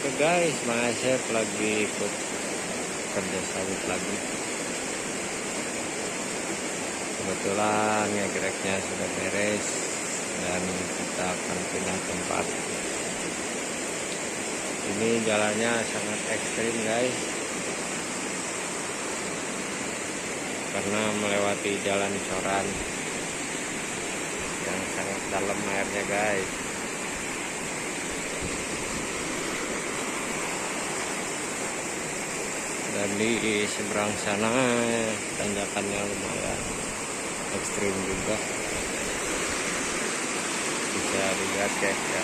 Oke guys, Mang Asep lagi ikut kerja sawit lagi. Kebetulan ngegreknya sudah beres dan kita akan pindah tempat. Ini jalannya sangat ekstrim guys, karena melewati jalan coran yang sangat dalam airnya guys. Dan di seberang sana tanjakannya lumayan ekstrim juga, bisa dilihat guys ya.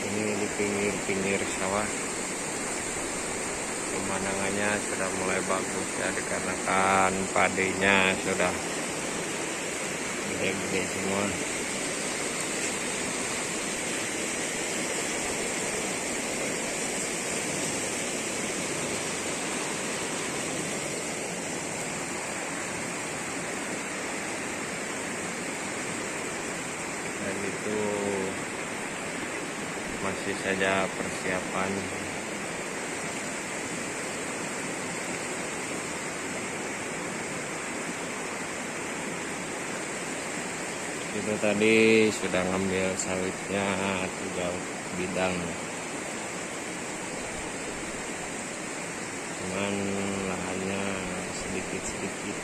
Ini di pinggir-pinggir sawah, pemandangannya sudah mulai bagus ya, dikarenakan padenya sudah gede-gede semua. Dan itu masih saja persiapan. Itu tadi sudah ngambil sawitnya 3 bidang, cuman lahannya sedikit-sedikit.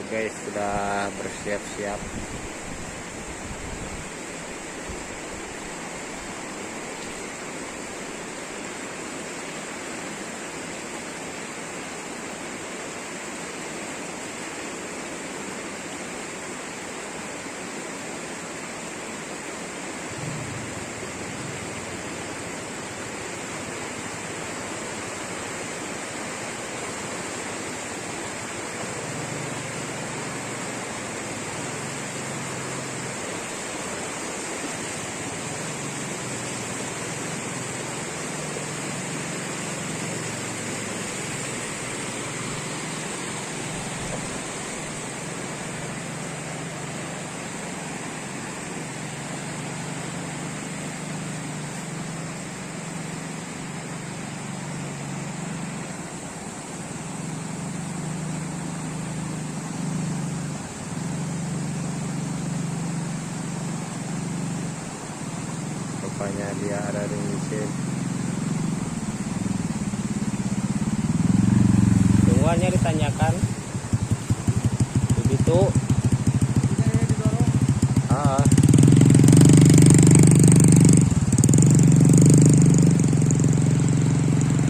Guys, sudah bersiap-siap. Rupanya dia ada di mesin. Tungguannya ditanyakan begitu.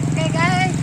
Oke guys,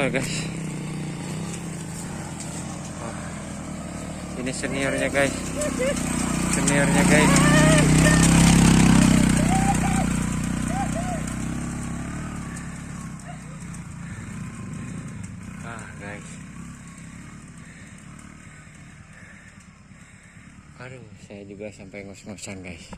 Tuh guys. Oh, ini seniornya guys. Seniornya guys. Guys. Aduh, saya juga sampai ngos-ngosan guys.